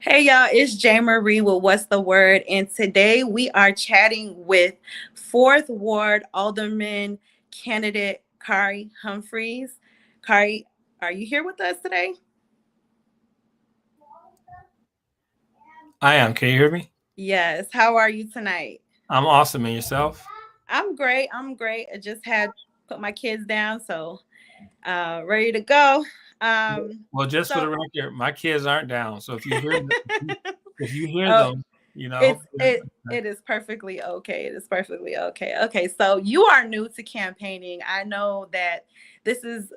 Hey y'all, it's J Marie with What's the Word, and today we are chatting with Fourth Ward Alderman candidate Khari Humphries. Khari, are you here with us today? I am. Can you hear me? Yes. How are you tonight? I'm awesome. And yourself? I'm great. I'm great. I just had put my kids down, so ready to go. Well, just for So the record, my kids aren't down. So if you hear oh, them, you know, it is perfectly okay. It is perfectly okay. Okay, so you are new to campaigning. I know that this is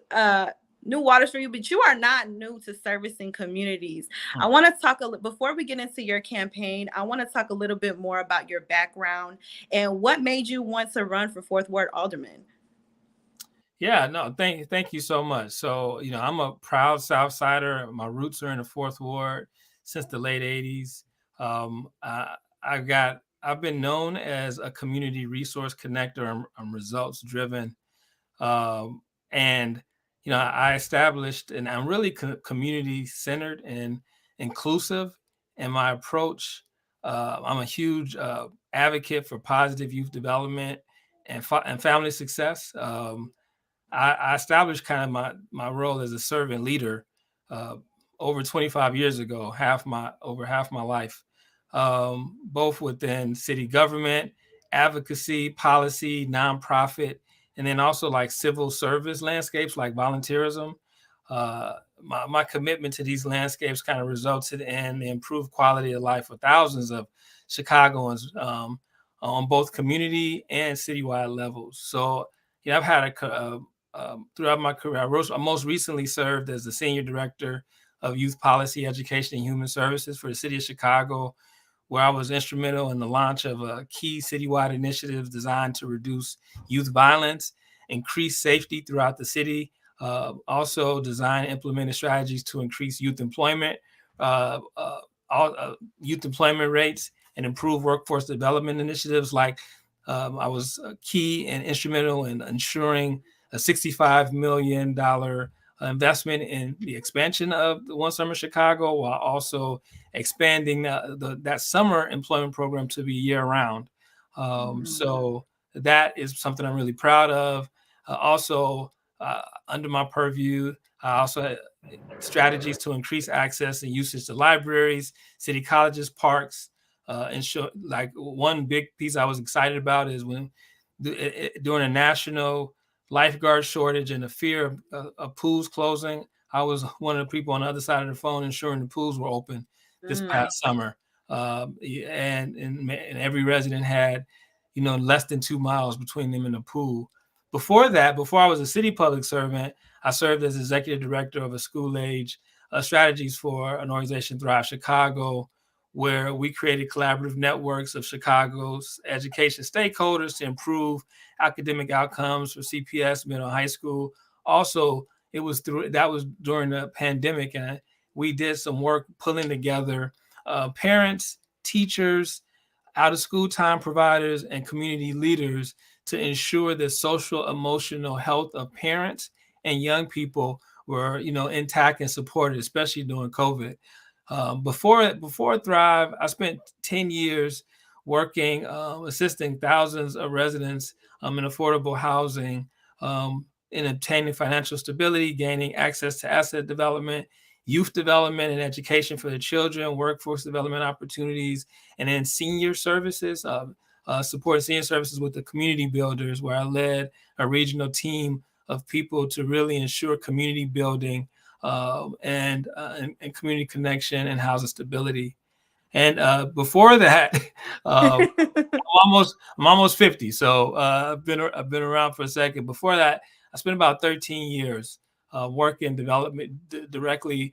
new waters for you, but you are not new to servicing communities. I want to talk before we get into your campaign. I want to talk a little bit more about your background and what made you want to run for fourth ward alderman. yeah, no, thank you so much. So, I'm a proud South Sider. My roots are in the Fourth Ward since the late '80s. I've been known as a community resource connector. I'm results driven. And I established, and I'm really community centered and inclusive in my approach. I'm a huge advocate for positive youth development and family success. I established kind of my role as a servant leader uh, over 25 years ago, over half my life, both within city government, advocacy, policy, nonprofit, and then also like civil service landscapes like volunteerism. My commitment to these landscapes kind of resulted in the improved quality of life for thousands of Chicagoans on both community and citywide levels. So, I've had throughout my career, I most recently served as the senior director of youth policy, education, and human services for the city of Chicago, where I was instrumental in the launch of a key citywide initiatives designed to reduce youth violence, increase safety throughout the city, also design and implemented strategies to increase uh, uh, youth employment rates, and improve workforce development initiatives. Like I was key and instrumental in ensuring a $65 million investment in the expansion of the One Summer Chicago, while also expanding that summer employment program to be year round. So that is something I'm really proud of. Also, under my purview, I also had strategies to increase access and usage to libraries, city colleges, parks. And show, like one big piece I was excited about is when during a national lifeguard shortage and the fear of pools closing, I was one of the people on the other side of the phone ensuring the pools were open this past summer. And every resident had, less than 2 miles between them and the pool. Before that, before I was a city public servant, I served as executive director of a school age strategies for an organization, Thrive Chicago, where we created collaborative networks of Chicago's education stakeholders to improve academic outcomes for CPS, middle and high school. Also, that was during the pandemic, and we did some work pulling together parents, teachers, out of school time providers, and community leaders to ensure the social emotional health of parents and young people were intact and supported, especially during COVID. Before Thrive, I spent 10 years working, assisting thousands of residents in affordable housing, in obtaining financial stability, gaining access to asset development, youth development and education for the children, workforce development opportunities, and then senior services, supporting senior services with the community builders, where I led a regional team of people to really ensure community building and community connection and housing stability. And before that, I'm almost 50, so I've been around for a second. Before that, I spent about 13 years working development directly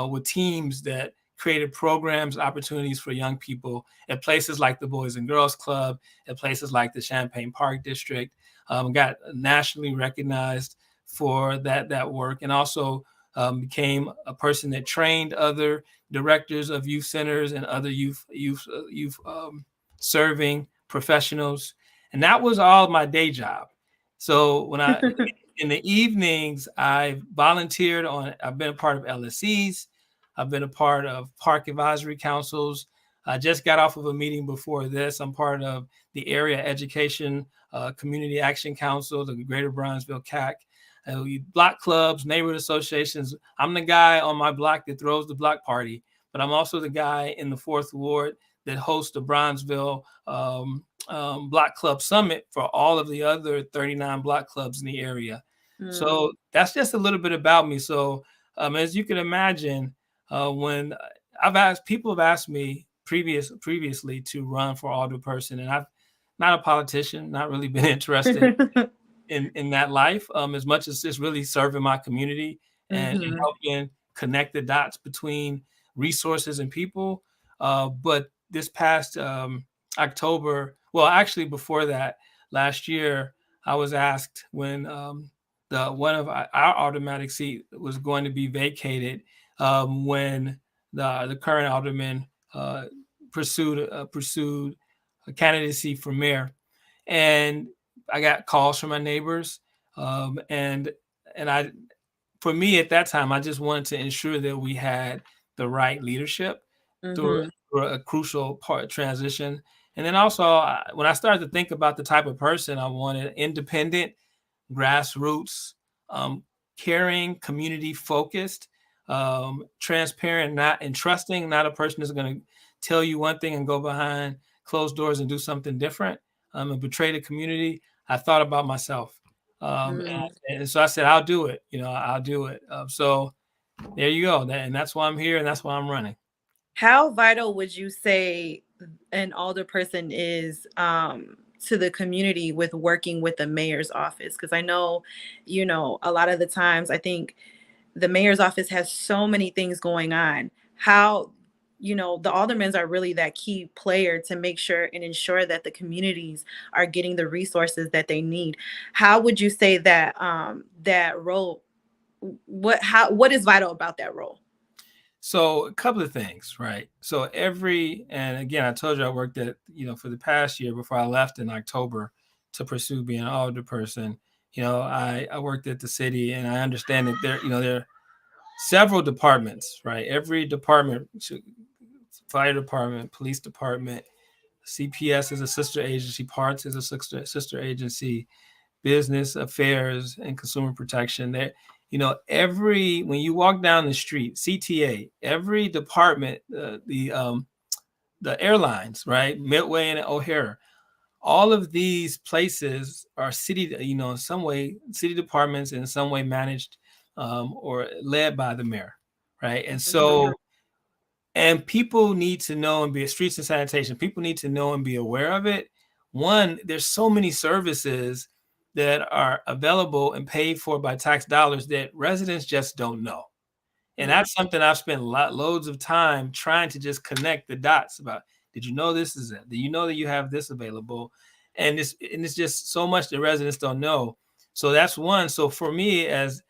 with teams that created programs, opportunities for young people at places like the Boys and Girls Club, at places like the Champaign Park District. Got nationally recognized for that work, and also became a person that trained other directors of youth centers and other youth serving professionals, and that was all my day job. So when I in the evenings, I volunteered on. I've been a part of LSCs. I've been a part of park advisory councils. I just got off of a meeting before this. I'm part of the Area Education Community Action Council, the Greater Brownsville CAC, block clubs, neighborhood associations. I'm the guy on my block that throws the block party, but I'm also the guy in the fourth ward that hosts the Brownsville Block Club Summit for all of the other 39 block clubs in the area. So that's just a little bit about me. So as you can imagine, when people have asked me previously to run for alderperson, and I've not a politician, not really been interested in that life as much as it's really serving my community and helping connect the dots between resources and people. But this past October, well, actually before that, last year, I was asked when one of our automatic seat was going to be vacated, when the current alderman pursued a candidacy for mayor, and I got calls from my neighbors, and I, for me at that time, I just wanted to ensure that we had the right leadership through a crucial part transition. And then also, when I started to think about the type of person I wanted, independent, grassroots, caring, community focused, transparent, not and trusting, not a person that's going to tell you one thing and go behind closed doors and do something different, and betray the community. I thought about myself. And so I said, I'll do it. I'll do it. So there you go. And that's why I'm here, and that's why I'm running. How vital would you say an alderperson is to the community with working with the mayor's office? Because I know, a lot of the times I think the mayor's office has so many things going on. How, the aldermen are really that key player to make sure and ensure that the communities are getting the resources that they need. How would you say that that role, what is vital about that role? So a couple of things, right? So and again, I told you I worked at, for the past year before I left in October to pursue being an alderperson. I worked at the city, and I understand that there are several departments, right? Every department, fire department, police department, CPS is a sister agency, Parts is a sister agency, business affairs and consumer protection. There, when you walk down the street, CTA, every department, the airlines, right, Midway and O'Hare, all of these places are city, in some way, city departments, in some way managed or led by the mayor, right? And so, and people need to know and be streets and sanitation. People need to know and be aware of it. One, there's so many services that are available and paid for by tax dollars that residents just don't know. And that's something I've spent loads of time trying to just connect the dots about. Did you know this is it? Do you know that you have this available? And it's just so much that residents don't know. So that's one. So for me as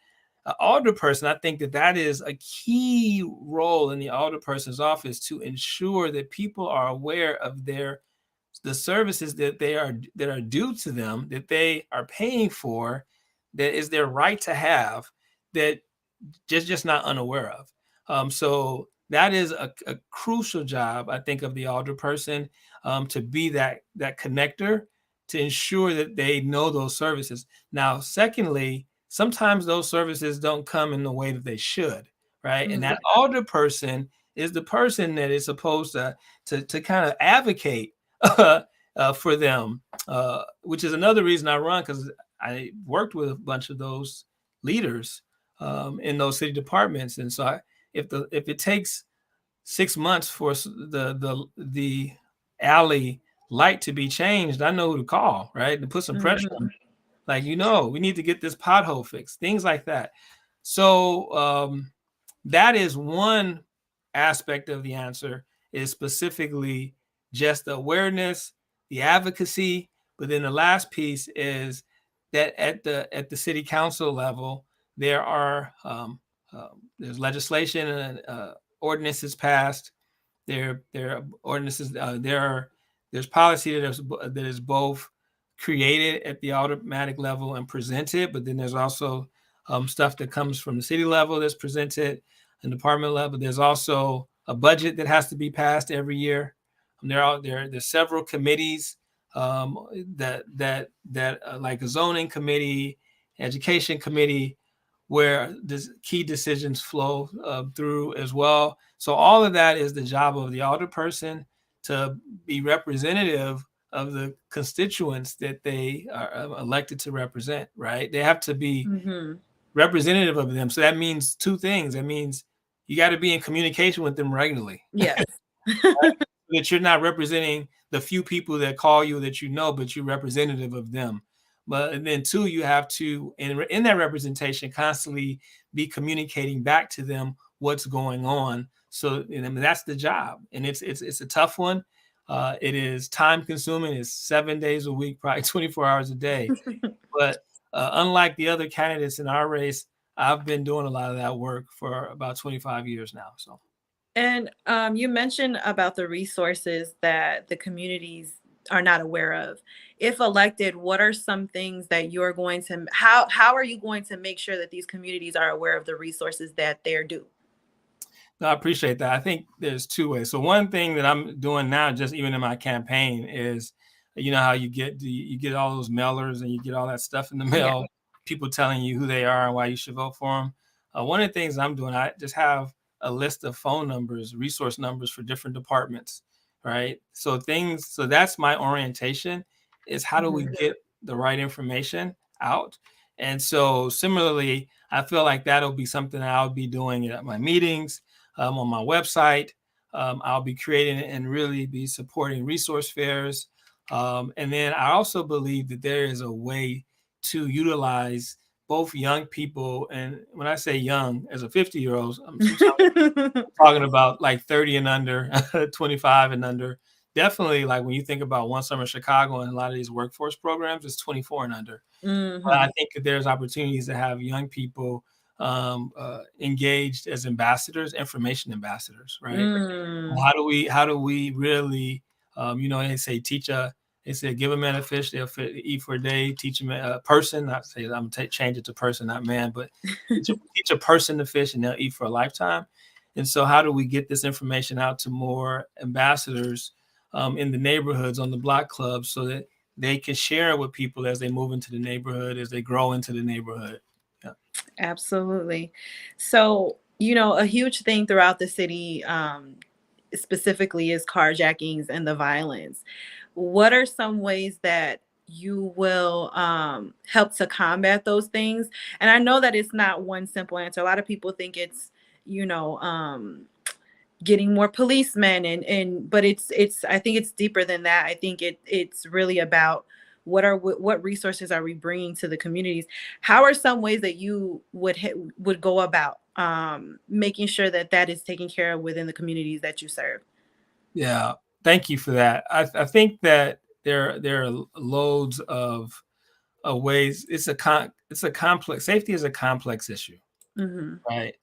an alderperson, I think that is a key role in the alderperson's office, to ensure that people are aware of the services that are due to them, that they are paying for, that is their right to have, that just not unaware of. So that is a crucial job, I think, of the alderperson, to be that connector, to ensure that they know those services. Now, secondly, sometimes those services don't come in the way that they should, right? And that alderperson is the person that is supposed to kind of advocate for them, which is another reason I run, because I worked with a bunch of those leaders in those city departments. And so if it takes 6 months for the alley light to be changed, I know who to call, right? To put some pressure on. Like, we need to get this pothole fixed, things like that. So that is one aspect of the answer, is specifically just the awareness, the advocacy. But then the last piece is that at the city council level, there are there's legislation and ordinances passed. There are ordinances. There's policy that is both created at the automatic level and presented, but then there's also stuff that comes from the city level that's presented. and department level. There's also a budget that has to be passed every year. There's several committees that like a zoning committee, education committee, where the key decisions flow through as well. So all of that is the job of the alderperson to be representative of the constituents that they are elected to represent, right? They have to be representative of them. So that means two things. That means you got to be in communication with them regularly. Yes. That you're not representing the few people that call you that you know, but you're representative of them. But and then two, you have to in that representation constantly be communicating back to them what's going on. So and that's the job, and it's a tough one. It is time consuming. It's 7 days a week, probably 24 hours a day. But unlike the other candidates in our race, I've been doing a lot of that work for about 25 years now. So. And you mentioned about the resources that the communities are not aware of. If elected, what are some things that you're going to how are you going to make sure that these communities are aware of the resources that they're due? No, I appreciate that. I think there's two ways. So one thing that I'm doing now, just even in my campaign, is you know how you get all those mailers and you get all that stuff in the mail, Yeah. people telling you who they are and why you should vote for them. One of the things I'm doing, I just have a list of phone numbers, resource numbers for different departments, right? So that's my orientation is how do we get the right information out? And so similarly, I feel like that'll be something that I'll be doing at my meetings, on my website. I'll be creating and really be supporting resource fairs. And then I also believe that there is a way to utilize both young people, and when I say young, as a 50-year-old, I'm talking about like 30 and under, 25 and under. Definitely, like when you think about One Summer Chicago and a lot of these workforce programs, it's 24 and under. But I think that there's opportunities to have young people engaged as ambassadors, information ambassadors, right? How do we really, they say they say give a man a fish, they'll eat for a day. Teach a person, not say I'm gonna change it to person, not man, but teach a person to fish and they'll eat for a lifetime. And so, how do we get this information out to more ambassadors in the neighborhoods, on the block clubs, so that they can share it with people as they move into the neighborhood, as they grow into the neighborhood? Yeah. Absolutely. So, a huge thing throughout the city, specifically, is carjackings and the violence. What are some ways that you will help to combat those things? And I know that it's not one simple answer. A lot of people think it's, you know, getting more policemen and but it's I think it's deeper than that. I think it's really about what resources are we bringing to the communities. How are some ways that you would go about making sure that that is taken care of within the communities that you serve? Yeah, thank you for that. I think that there are loads of ways. It's a complex. Safety is a complex issue, right?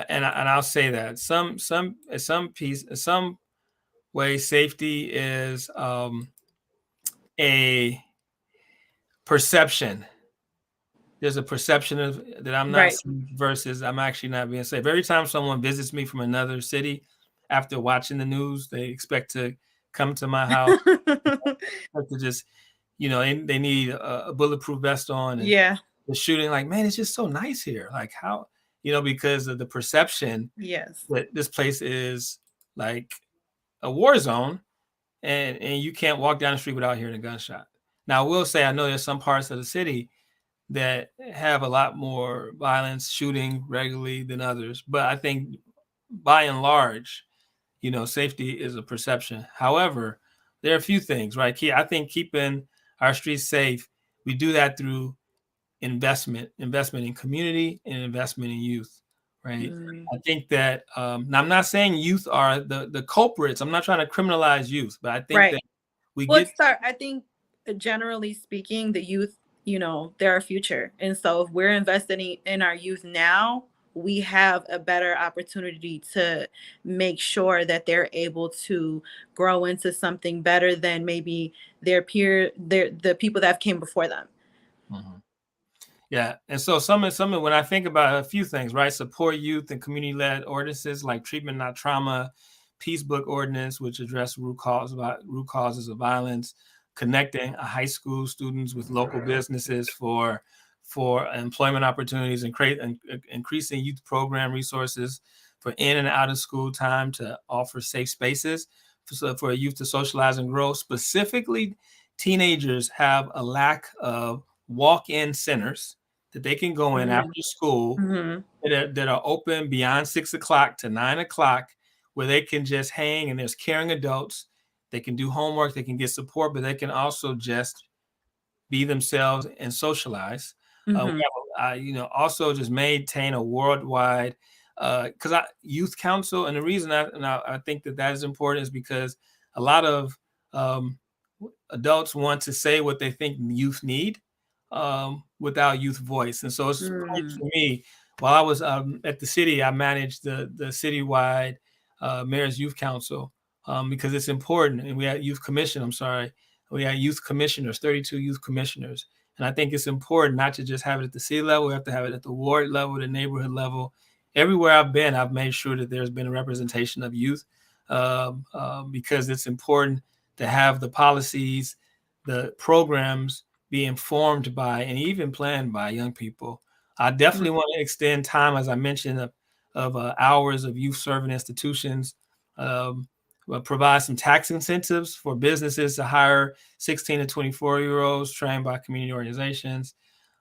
And I'll say that some way safety is a perception. There's a perception of that I'm not Right. safe versus I'm actually not being safe. Every time someone visits me from another city, after watching the news, they expect to come to my house, to just, they need a bulletproof vest on, and Yeah. the shooting, like, man, it's just so nice here. Like how, because of the perception Yes. that this place is like a war zone, and you can't walk down the street without hearing a gunshot. Now, I will say, I know there's some parts of the city that have a lot more violence, shooting regularly than others. But I think by and large, safety is a perception. However, there are a few things, right? I think keeping our streets safe, we do that through investment in community and investment in youth, right? I think that now I'm not saying youth are the culprits. I'm not trying to criminalize youth, but I think Right. that we Well, get I think generally speaking, the youth, they're our future. And so if we're investing in our youth now, we have a better opportunity to make sure that they're able to grow into something better than maybe the people that came before them. Mhm. Yeah. And so some when I think about a few things, right? Support youth and community-led ordinances like treatment not trauma, peace book ordinance, which address root causes of violence, connecting high school students with local businesses for employment opportunities, and increasing youth program resources for in and out of school time to offer safe spaces for youth to socialize and grow. Specifically, teenagers have a lack of walk-in centers that they can go in Mm-hmm. after school Mm-hmm. that are open beyond 6 o'clock to 9 o'clock, where they can just hang and there's caring adults. They can do homework, they can get support, but they can also just be themselves and socialize. Mm-hmm. Also just maintain a worldwide because youth council, and the reason I think that is important is because a lot of um, adults want to say what they think youth need without youth voice. And so it's important Mm-hmm. for me. While I was at the city, I managed the citywide mayor's youth council because it's important. And we had youth commission. I'm sorry, we had youth commissioners, 32 youth commissioners. And I think it's important not to just have it at the city level. We have to have it at the ward level, the neighborhood level. Everywhere I've been, I've made sure that there's been a representation of youth because it's important to have the policies, the programs be informed by and even planned by young people. I definitely want to extend time, as I mentioned, of hours of youth serving institutions. Um, Provide some tax incentives for businesses to hire 16 to 24-year-olds trained by community organizations.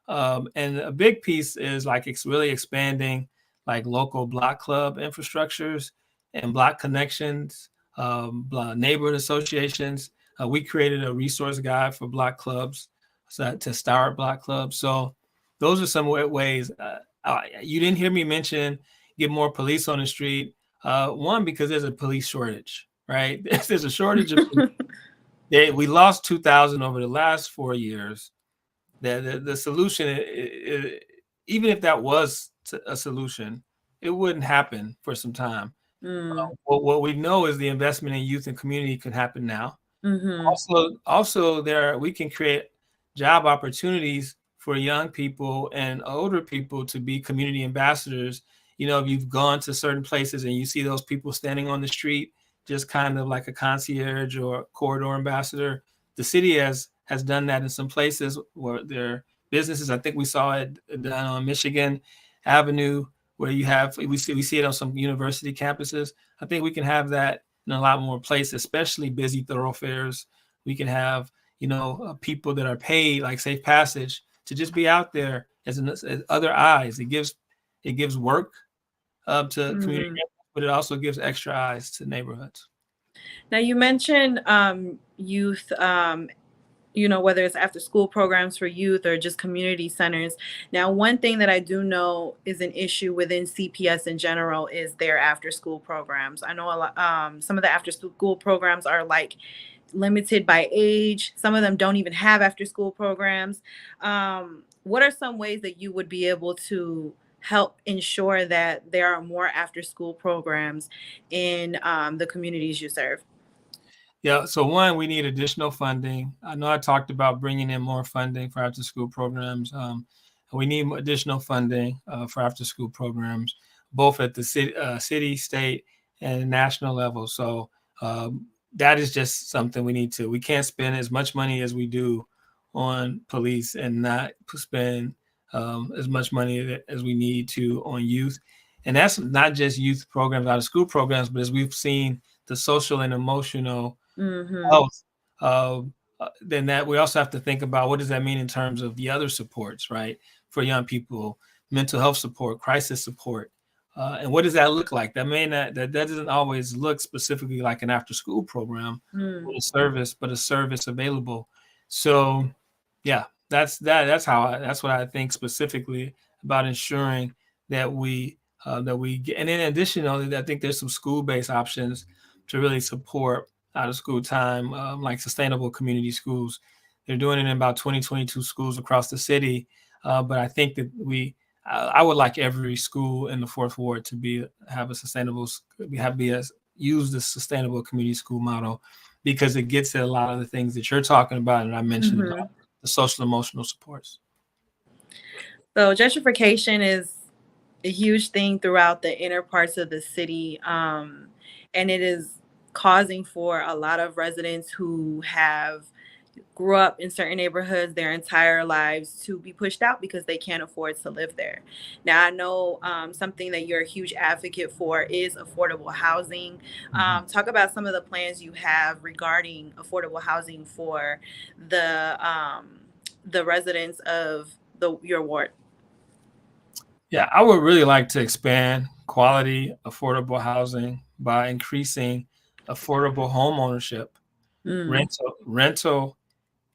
And a big piece is like it's really expanding like local block club infrastructures and block connections, neighborhood associations. We created a resource guide for block clubs to start block clubs. So those are some ways. You didn't hear me mention get more police on the street. One, because there's a police shortage, right? There's a shortage of police. We lost 2,000 over the last 4 years. The solution, even if that was a solution, it wouldn't happen for some time. What we know is the investment in youth and community can happen now. Mm-hmm. Also, we can create job opportunities for young people and older people to be community ambassadors. If you've gone to certain places and you see those people standing on the street, just kind of like a concierge or corridor ambassador, the city has done that in some places where their businesses. I think we saw it down on Michigan Avenue, where we see it on some university campuses. I think we can have that in a lot more places, especially busy thoroughfares. We can have people that are paid like Safe Passage to just be out there as other eyes. It gives work to community, Mm-hmm. but it also gives extra eyes to neighborhoods. Now you mentioned youth, whether it's after school programs for youth or just community centers. Now, one thing that I do know is an issue within CPS in general is their after school programs. I know a lot, some of the after school programs are like limited by age. Some of them don't even have after school programs. What are some ways that you would be able to help ensure that there are more after school programs in the communities you serve? Yeah. So one, we need additional funding. I know I talked about bringing in more funding for after school programs. We need additional funding for after school programs, both at the city, state, and national level. So that is just something we can't spend as much money as we do on police and not spend as much money as we need to on youth. And that's not just youth programs, out of school programs, but as we've seen, the social and emotional Mm-hmm. health, uh, then that we also have to think about what does that mean in terms of the other supports, right? For young people, mental health support, crisis support, and what does that look like? That doesn't always look specifically like an after school program Mm. or but a service available. So, yeah, that's what I think specifically about ensuring that we get. And in addition, I think there's some school-based options to really support out of school time, like sustainable community schools. They're doing it in about 2022 schools across the city. But I think that I would like every school in the fourth ward to have a sustainable, use the sustainable community school model, because it gets at a lot of the things that you're talking about and I mentioned Mm-hmm. about the social emotional supports. So gentrification is a huge thing throughout the inner parts of the city, and it is causing for a lot of residents who have grew up in certain neighborhoods their entire lives to be pushed out because they can't afford to live there. Now, I know something that you're a huge advocate for is affordable housing. Mhm. Talk about some of the plans you have regarding affordable housing for the residents of your ward. Yeah, I would really like to expand quality, affordable housing by increasing affordable home ownership, Mm, rental,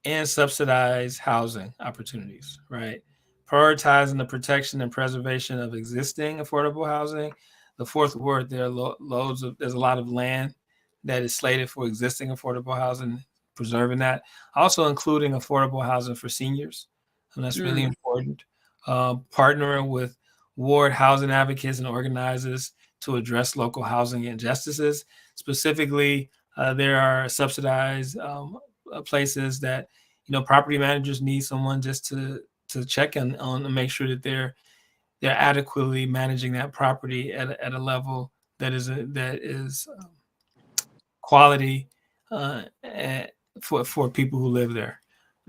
and subsidized housing opportunities, right? Prioritizing the protection and preservation of existing affordable housing. The fourth word, there are there's a lot of land that is slated for existing affordable housing, preserving that. Also including affordable housing for seniors, and that's really mm, important. Partnering with ward housing advocates and organizers to address local housing injustices. Specifically, there are subsidized places that property managers need someone just to check on and make sure that they're adequately managing that property at a level that is quality for people who live there.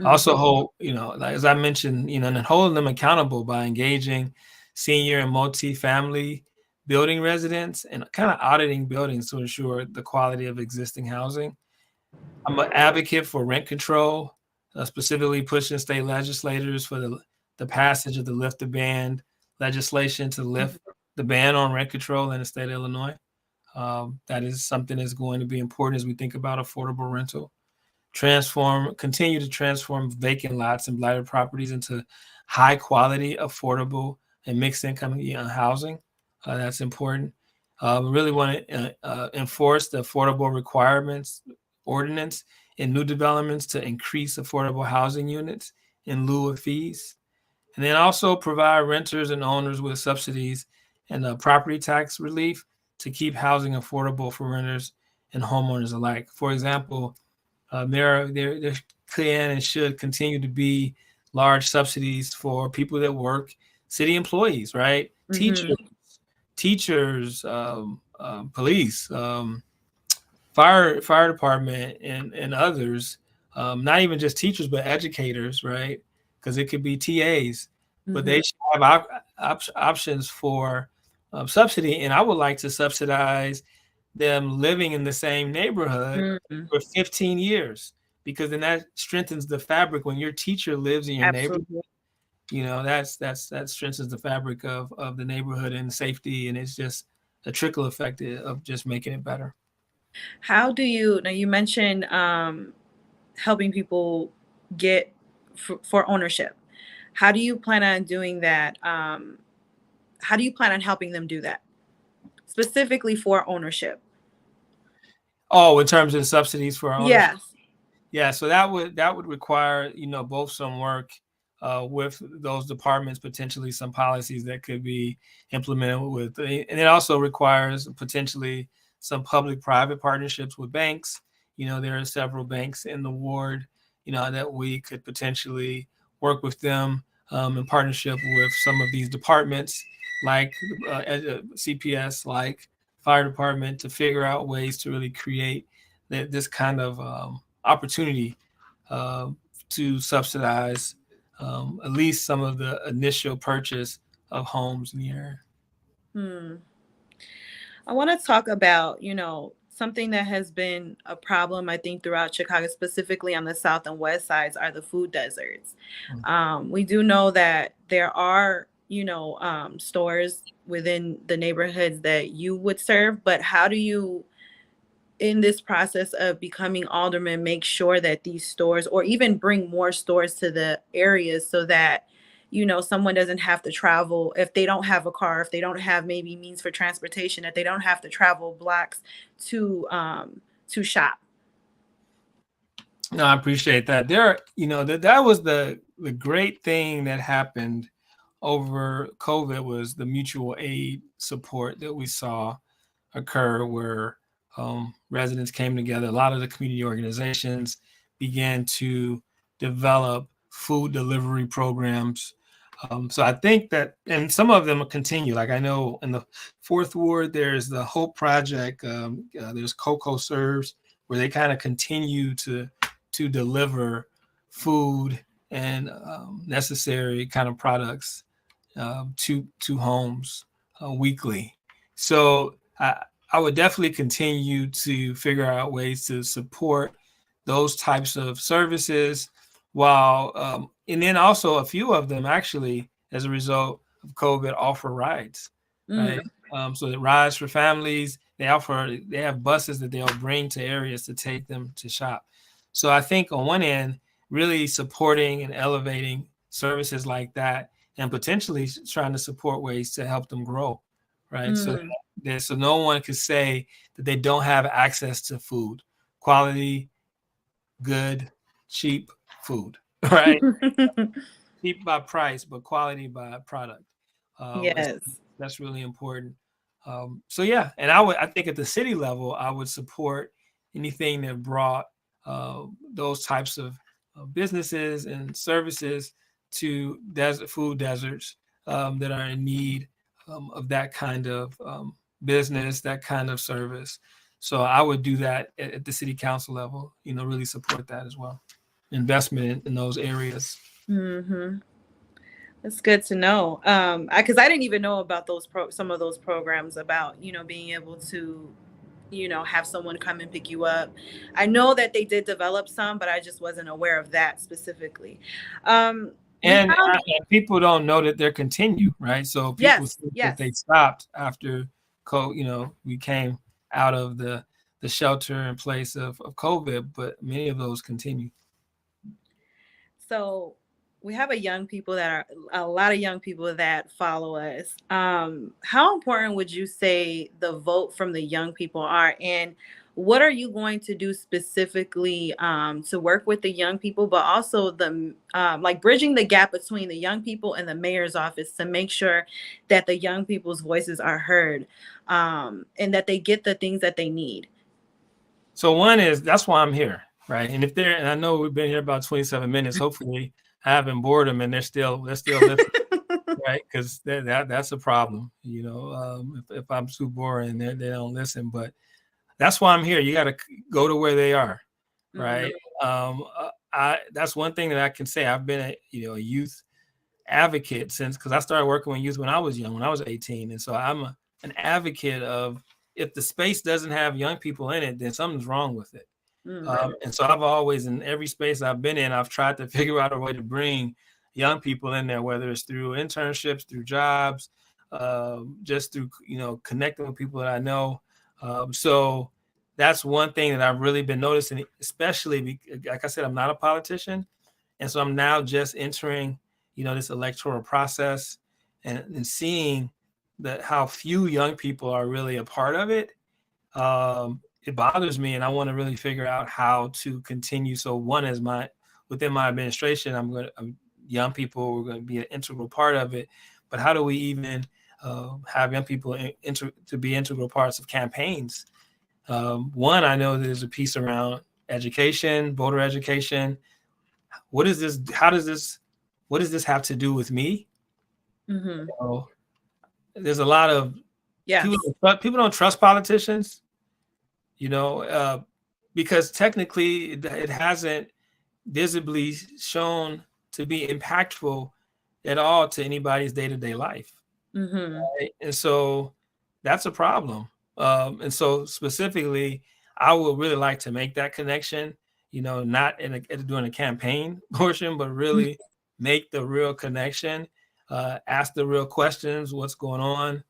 Also mhm, hold, like as I mentioned, and then holding them accountable by engaging senior and multi-family building residents and kind of auditing buildings to ensure the quality of existing housing. I'm an advocate for rent control, specifically pushing state legislators for the passage of the lift the ban legislation to lift mhm, the ban on rent control in the state of Illinois. That is something that's going to be important as we think about affordable rental. Continue to transform vacant lots and blighted properties into high quality, affordable, and mixed income housing. That's important. We really want to enforce the affordable requirements ordinance in new developments to increase affordable housing units in lieu of fees. And then also provide renters and owners with subsidies and property tax relief to keep housing affordable for renters and homeowners alike. For example, there can and should continue to be large subsidies for people that work, city employees, right? mhm, Teachers, police, fire department, and others. Not even just teachers, but educators, right? Because it could be TAs, but they mhm, should have options for subsidy. And I would like to subsidize them living in the same neighborhood mhm. for 15 years, because then that strengthens the fabric. When your teacher lives in your neighborhood, Absolutely. that strengthens the fabric of the neighborhood and safety, and it's just a trickle effect of just making it better. How do you now you mentioned helping people get for ownership. How do you plan on doing that? How do you plan on helping them do that specifically for ownership? Oh, in terms of subsidies for ownership. Yes. Yeah, so that would require, both some work with those departments, potentially some policies that could be implemented with, and it also requires potentially some public-private partnerships with banks. There are several banks in the ward, that we could potentially work with them in partnership with some of these departments, like CPS, like fire department, to figure out ways to really create this kind of opportunity uh, to subsidize at least some of the initial purchase of homes in the area. Hmm. I want to talk about, something that has been a problem, I think, throughout Chicago, specifically on the south and west sides, are the food deserts. We do know that there are, stores within the neighborhoods that you would serve, but how do you, in this process of becoming alderman, make sure that these stores, or even bring more stores to the areas so that someone doesn't have to travel, if they don't have a car, if they don't have maybe means for transportation, that they don't have to travel blocks to shop. No, I appreciate that. That was the great thing that happened over COVID was the mutual aid support that we saw occur, where residents came together. A lot of the community organizations began to develop food delivery programs So I think that, and some of them continue. Like I know in the Fourth Ward, there's the Hope Project. There's Cocoa Serves, where they kind of continue to deliver food and necessary kind of products to homes weekly. So I would definitely continue to figure out ways to support those types of services, while and then also a few of them actually, as a result of COVID, offer rides, right? So the rides for families, they have buses that they'll bring to areas to take them to shop. So I think on one end, really supporting and elevating services like that, and potentially trying to support ways to help them grow, right? So no one could say that they don't have access to food, quality, good, cheap food, right? Cheap by price, but quality by product. Yes. That's really important. So yeah, and I think at the city level, I would support anything that brought those types of businesses and services to food deserts that are in need of that kind of business, that kind of service. So I would do that at the city council level, really support that as well. Investment in those areas. That's good to know. Because I didn't even know about some of those programs about, being able to, have someone come and pick you up. I know that they did develop some, but I just wasn't aware of that specifically. And people don't know that they're continued, right? So people think that they stopped after we came out of the shelter in place of COVID, but many of those continue. So we have a lot of young people that follow us. How important would you say the vote from the young people are, and what are you going to do specifically to work with the young people, but also the like bridging the gap between the young people and the mayor's office to make sure that the young people's voices are heard and that they get the things that they need? So that's why I'm here, right? And and I know we've been here about 27 minutes. Hopefully, I haven't bored them, and they're still listening, right? Because that's a problem, if I'm too boring, they don't listen. But that's why I'm here. You got to go to where they are, right? That's one thing that I can say. I've been a youth advocate because I started working with youth when I was young, when I was 18, and so I'm an advocate of, if the space doesn't have young people in it, then something's wrong with it. And so I've always, in every space I've been in, I've tried to figure out a way to bring young people in there, whether it's through internships, through jobs, just through, connecting with people that I know. So that's one thing that I've really been noticing, especially, like I said, I'm not a politician. And so I'm now just entering, this electoral process and seeing how few young people are really a part of it. It bothers me, and I want to really figure out how to continue. So one is within my administration, young people, we're going to be an integral part of it. But how do we even have young people to be integral parts of campaigns? One, I know there's a piece around education, voter education. What is this? What does this have to do with me? There's a lot of people don't trust politicians, because technically it hasn't visibly shown to be impactful at all to anybody's day-to-day life. Right? And so that's a problem. And so specifically, I would really like to make that connection, not during a campaign portion, but really make the real connection, ask the real questions, what's going on.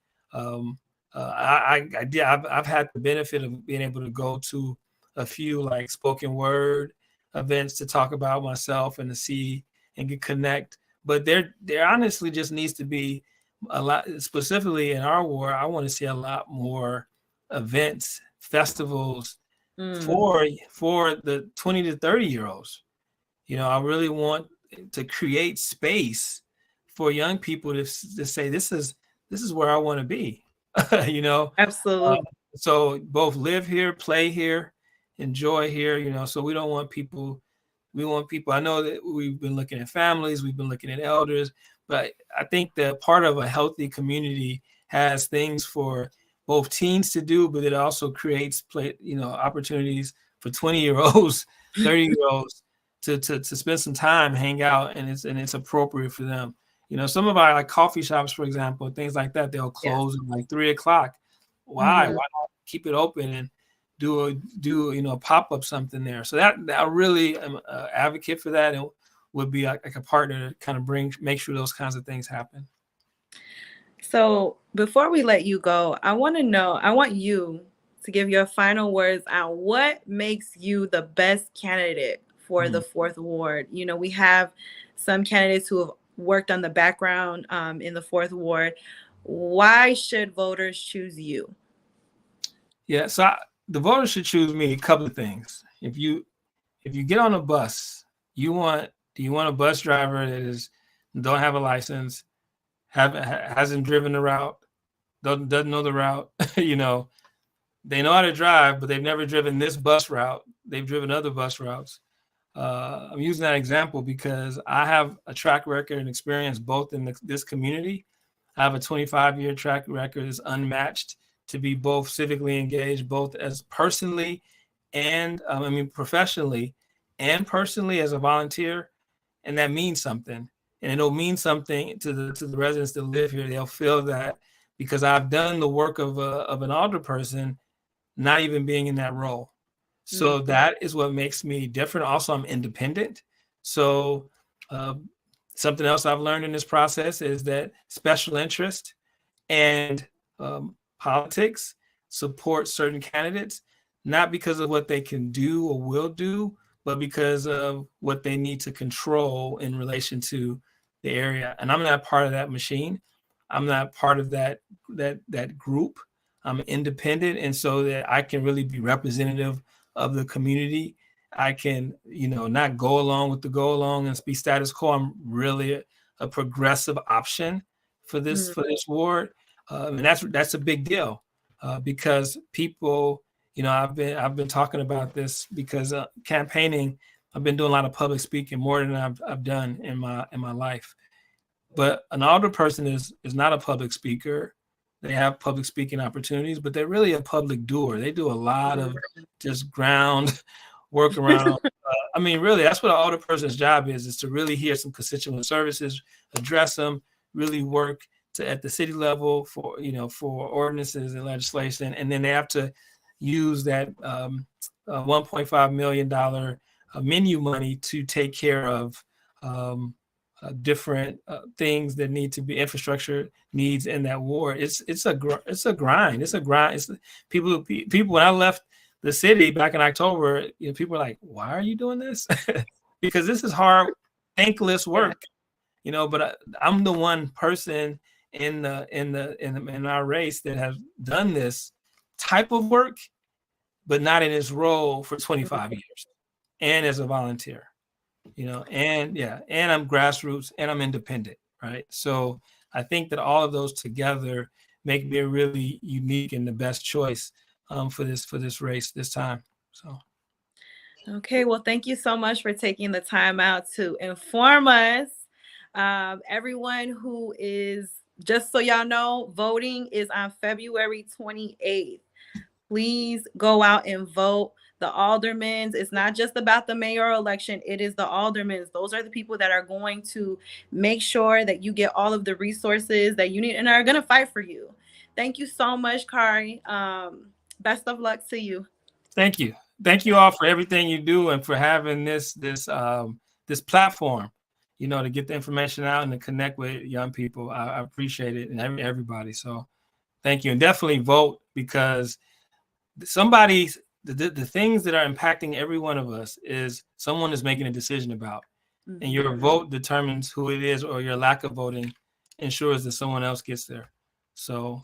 I've had the benefit of being able to go to a few like spoken word events to talk about myself and to see and connect. But there honestly just needs to be a lot, specifically in our ward. I want to see a lot more events, festivals for the 20 to 30-year-olds. I really want to create space for young people to say, this is where I want to be. Absolutely. So both live here, play here, enjoy here, so we want people, I know that we've been looking at families, we've been looking at elders, But I think that part of a healthy community has things for both teens to do, but it also creates opportunities for 20-year-olds, 30-year-olds to spend some time, hang out, and it's appropriate for them. Some of our like coffee shops, for example, things like that, they'll close at like 3 o'clock. Why? Mhm. Why not keep it open and do a pop-up something there? So that I really am an advocate for that, and would be like a partner to kind of make sure those kinds of things happen. So before we let you go, I want you to give your final words on what makes you the best candidate for the fourth ward. We have some candidates who have worked on the background in the fourth ward. Why should voters choose you? Yeah, so the voters should choose me. A couple of things. If you get on a bus, do you want a bus driver that don't have a license, hasn't driven the route, doesn't know the route, they know how to drive, but they've never driven this bus route. They've driven other bus routes. I'm using that example because I have a track record and experience both in this community. I have a 25-year track record that's unmatched to be both civically engaged, both as personally and professionally and personally as a volunteer. And that means something. And it'll mean something to the residents that live here. They'll feel that because I've done the work of an alderperson, not even being in that role. So that is what makes me different. Also, I'm independent. So something else I've learned in this process is that special interest and politics support certain candidates, not because of what they can do or will do, but because of what they need to control in relation to the area. And I'm not part of that machine. I'm not part of that group. I'm independent, and so that I can really be representative of the community. I can, not go along with the go along and be status quo. I'm really a progressive option for this ward, and that's a big deal because people, I've been talking about this because campaigning. I've been doing a lot of public speaking, more than I've done in my life. But an alderperson is not a public speaker. They have public speaking opportunities, but they're really a public doer. They do a lot of just ground work around. Really, that's what an alderperson's job is to really hear some constituent services, address them, really work at the city level for ordinances and legislation, and then they have to use that $1.5 million menu money to take care of different things that need to be infrastructure needs in that ward. It's a grind. It's a grind. It's people. When I left the city back in October, people were like, "Why are you doing this?" Because this is hard, thankless work. But I'm the one person in our race that has done this type of work, but not in this role for 25 years, and as a volunteer. And I'm grassroots and I'm independent, right? So I think that all of those together make me a really unique and the best choice for this race this time. So. Okay, well, thank you so much for taking the time out to inform us. Everyone who is, just so y'all know, voting is on February 28th. Please go out and vote. The aldermen, it's not just about the mayoral election, it is the aldermen. Those are the people that are going to make sure that you get all of the resources that you need and are going to fight for you. Thank you so much, Khari. Best of luck to you. Thank you. Thank you all for everything you do and for having this platform, to get the information out and to connect with young people. I appreciate it, and everybody. So thank you. And definitely vote, because the things that are impacting every one of us is someone is making a decision about, and your vote determines who it is, or your lack of voting ensures that someone else gets there. So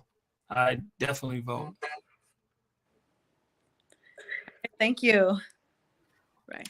I definitely vote. Thank you. Right.